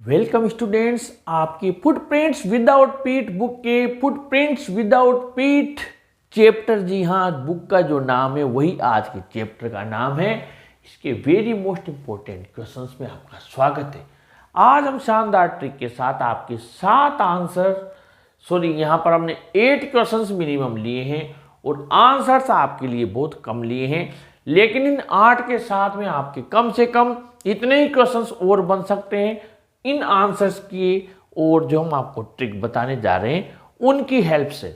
Welcome students, आपकी footprints without पीठ book के फुटप्रिंट्स विदाउट पीठ चैप्टर, जी हाँ, बुक का जो नाम है वही आज के चैप्टर का नाम है। इसके वेरी मोस्ट इंपॉर्टेंट क्वेश्चंस में आपका स्वागत है। आज हम शानदार ट्रिक के साथ आपके 7 आंसर, यहाँ पर हमने 8 क्वेश्चंस मिनिमम लिए हैं और आंसर्स आपके लिए बहुत कम लिए हैं, लेकिन इन 8 के साथ में आपके कम से कम इतने ही क्वेश्चंस और बन सकते हैं इन आंसर्स की, और जो हम आपको ट्रिक बताने जा रहे हैं उनकी हेल्प से।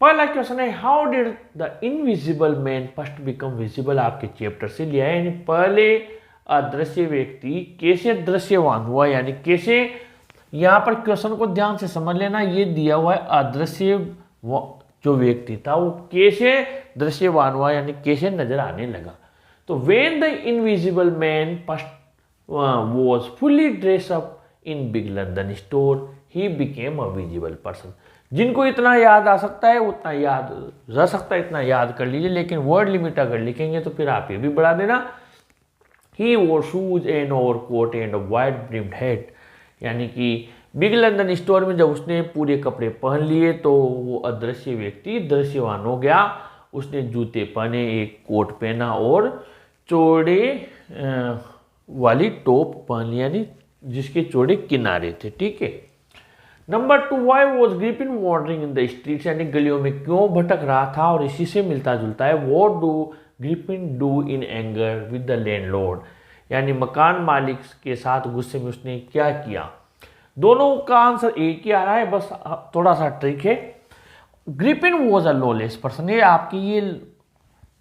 पहला क्वेश्चन है, how did the invisible man first become visible, आपके चैप्टर से लिया है। यानी पहले अदृश्य व्यक्ति कैसे दृश्यवान हुआ, यानी कैसे, यहाँ पर क्वेश्चन को ध्यान से समझ लेना, ये दिया हुआ है अदृश्य जो व्यक्ति था वो कैसे दृश्यवान हुआ, यानी कैसे नजर आने लगा। तो when the invisible man first was fully dressed up in big London store, he became a visible person। जिनको इतना याद आ सकता है उतना याद रह सकता है, इतना याद कर लीजिए, लेकिन वर्ड लिमिट अगर लिखेंगे तो फिर आप ये भी बढ़ा देना। He wore shoes and overcoat and a wide brimmed hat, यानी कि बिग लंदन स्टोर में जब उसने पूरे कपड़े पहन लिए तो वो अदृश्य व्यक्ति दृश्यवान हो गया। उसने जूते पहने, एक कोट पहना और चौड़े वाली टोप पहन ली, यानी जिसके चौड़े किनारे थे। ठीक है। Number 2, why was Griffin wandering in the streets, यानी गलियों में क्यों भटक रहा था, और इसी से मिलता जुलता है, what do Griffin do in anger with the landlord, यानी मकान मालिक के साथ गुस्से में उसने क्या किया। दोनों का आंसर एक ही आ रहा है, बस थोड़ा सा ट्रिक है। ग्रिपिन वॉज अ लॉलेस पर्सन, ये आपकी ये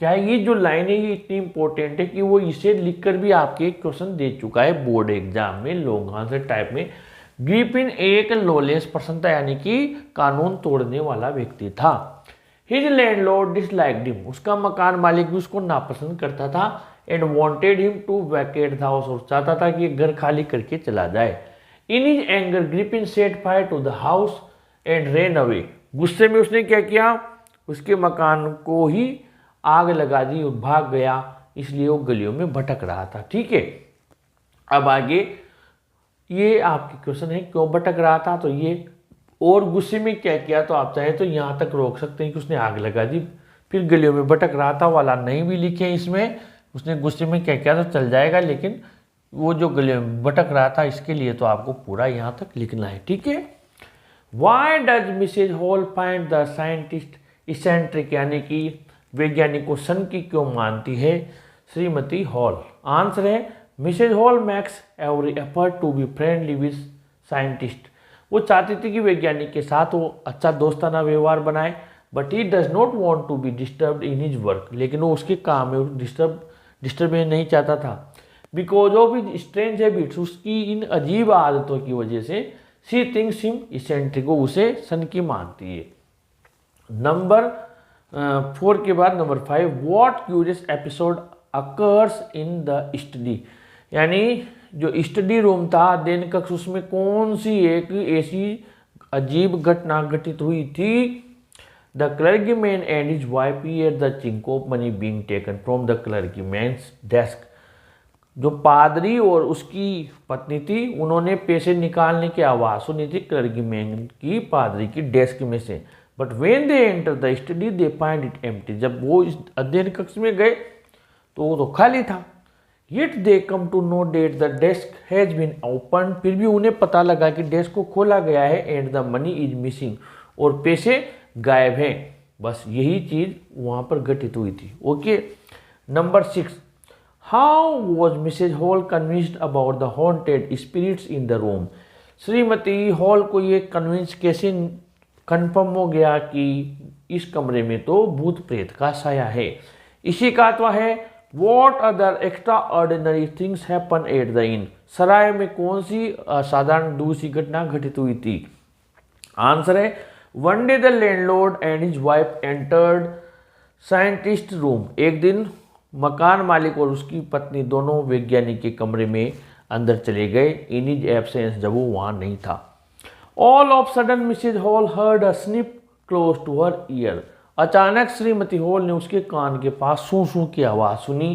क्या है, ये जो लाइन है ये इतनी इंपॉर्टेंट है कि वो इसे लिखकर भी आपके क्वेश्चन दे चुका है बोर्ड एग्जाम में लॉन्ग आंसर टाइप में। ग्रिपिन एक लॉलेस पर्सन था, यानी कि कानून तोड़ने वाला व्यक्ति था। हिज लैंडलॉर्ड डिसलाइक्ड हिम, उसका मकान मालिक भी उसको नापसंद करता था। And wanted him to vacate the house, और चाहता था कि घर खाली करके चला जाए। In his anger Griffin set fire to the house and ran away, गुस्से में उसने क्या किया, उसके मकान को ही आग लगा दी और भाग गया, इसलिए वो गलियों में भटक रहा था। ठीक है। अब आगे ये आपके क्वेश्चन है, क्यों भटक रहा था, तो ये और गुस्से में क्या किया, तो आप चाहे तो यहाँ तक रोक सकते हैं कि उसने आग लगा दी, फिर गलियों में भटक रहा था वाला नहीं भी लिखे इसमें, उसने गुस्से में क्या किया तो चल जाएगा, लेकिन वो जो गलियों में भटक रहा था इसके लिए तो आपको पूरा यहाँ तक लिखना है। ठीक है। Why does Mrs Hall find the scientist eccentric, यानी कि वैज्ञानिक को सन की क्यों मानती है श्रीमती हॉल। आंसर है, Mrs Hall makes every effort to be friendly with scientist, वो चाहती थी कि वैज्ञानिक के साथ वो अच्छा दोस्ताना व्यवहार बनाए, but he does not want to be disturbed in his work, लेकिन वो उसके काम में डिस्टर्बेंस नहीं चाहता था। Because of his strange habits, उसकी इन अजीब आदतों की वजह से, शी थिंक्स हिम इसेंट्रिक, वो उसे सन की मानती है। नंबर 4 के बाद number 5, what curious episode occurs in the study, यानी जो स्टडी रूम था अध्ययन कक्ष, उसमें कौन सी एक ऐसी अजीब घटना घटित हुई थी। The clergyman and his wife hear the chink of money being taken from the clergyman's desk, जो पादरी और उसकी पत्नी थी उन्होंने पैसे निकालने की आवाज़ सुनी थी क्लर्कीमैन की पादरी की डेस्क में से। But when they enter the study they find it empty, जब वो इस अध्ययन कक्ष में गए तो वो तो खाली था। Yet they come to know that the desk has been open, फिर भी उन्हें पता लगा कि डेस्क को खोला गया है। And the money is missing, और पैसे गायब हैं। बस यही चीज वहां पर घटित हुई थी। Okay. Number 6, how was Mrs Hall convinced about the haunted spirits in the room, श्रीमती हॉल को ये कन्विंस कैसे कंफर्म हो गया कि इस कमरे में तो भूत प्रेत का साया है। इसी का अथवा है, what other extraordinary things happen at the inn, सराय में कौन सी असाधारण दूसरी घटना घटित हुई थी। आंसर है, one day the landlord and his wife entered scientist room, एक दिन मकान मालिक और उसकी पत्नी दोनों वैज्ञानिक के कमरे में अंदर चले गए, इन हिज एब्सेंस, जब वो वहां नहीं था। All of sudden Mrs Hall heard a sniff close to her ear, अचानक श्रीमती हॉल ने उसके कान के पास सू सू की आवाज़ सुनी।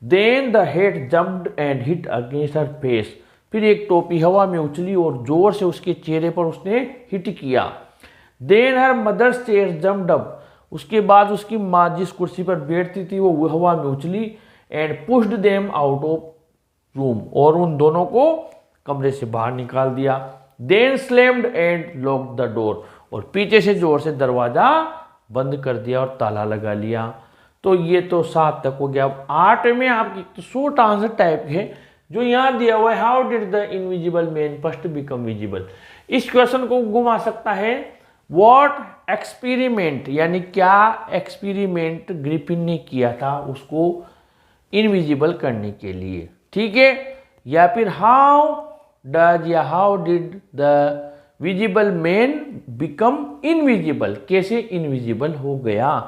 Then the head jumped and hit against her face, फिर एक टोपी हवा में उछली और जोर से उसके चेहरे पर उसने हिट किया। Then her mother's chair jumped up, उसके बाद उसकी माँ जिस कुर्सी पर बैठती थी वो हवा में उछली and pushed them out of room, और उन दोनों को कमरे से बाहर निकाल दिया। Then slammed and locked the door, और पीछे से जोर से दरवाजा बंद कर दिया और ताला लगा लिया। तो ये तो 7 तक हो गया। अब 8 में आपकी तो शॉर्ट आंसर टाइप है जो यहाँ दिया हुआ है, how did the invisible man first become visible. इस क्वेश्चन को घुमा सकता है, व्हाट एक्सपेरिमेंट, यानी क्या एक्सपेरिमेंट ग्रिफिन ने किया था उसको इनविजिबल करने के लिए, ठीक है। या फिर हाउ डज या how did the visible man become invisible, कैसे इनविजिबल हो गया।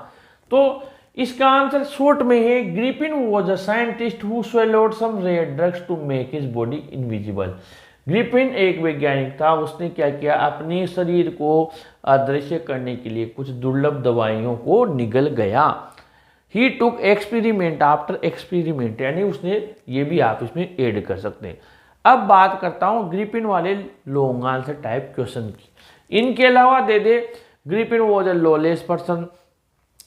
तो इसका आंसर शॉर्ट में है, Griffin was a scientist who swallowed some rare drugs to make his body invisible। Griffin एक वैज्ञानिक था, उसने क्या किया, अपने शरीर को अदृश्य करने के लिए कुछ दुर्लभ दवाइयों को निगल गया। ही टुक एक्सपेरिमेंट आफ्टर एक्सपेरिमेंट, यानी उसने, ये भी आप इसमें ऐड कर सकते हैं। अब बात करता हूं ग्रिफिन वाले लॉन्ग आंसर टाइप क्वेश्चन की। इनके अलावा दे दे Griffin was a lawless person,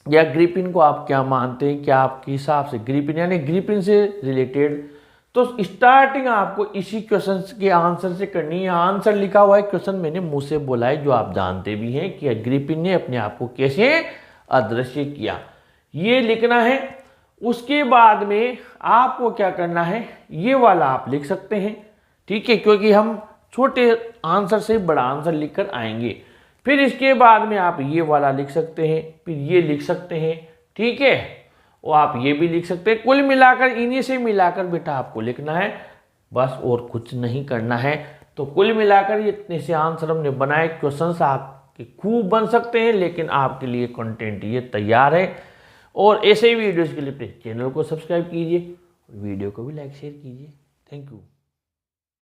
या ग्रिफिन को आप क्या मानते हैं, क्या आपके हिसाब से ग्रिफिन, यानी ग्रिफिन से रिलेटेड। तो स्टार्टिंग आपको इसी क्वेश्चन के आंसर से करनी है। आंसर लिखा हुआ है, क्वेश्चन मैंने मुंह से बोला है, जो आप जानते भी हैं कि ग्रिफिन ने अपने आप को कैसे अदृश्य किया, ये लिखना है। उसके बाद में आपको क्या करना है, ये वाला आप लिख सकते हैं, ठीक है, क्योंकि हम छोटे आंसर से बड़ा आंसर लिखकर आएंगे। फिर इसके बाद में आप ये वाला लिख सकते हैं, फिर ये लिख सकते हैं, ठीक है, और आप ये भी लिख सकते हैं। कुल मिलाकर इन्हीं से मिलाकर बेटा आपको लिखना है, बस और कुछ नहीं करना है। तो कुल मिलाकर ये इतने से आंसर हमने बनाए। क्वेश्चंस आपके खूब बन सकते हैं, लेकिन आपके लिए कंटेंट ये तैयार है। और ऐसे ही वीडियोज़ के लिए प्लीज़ चैनल को सब्सक्राइब कीजिए, वीडियो को भी लाइक शेयर कीजिए। Thank you.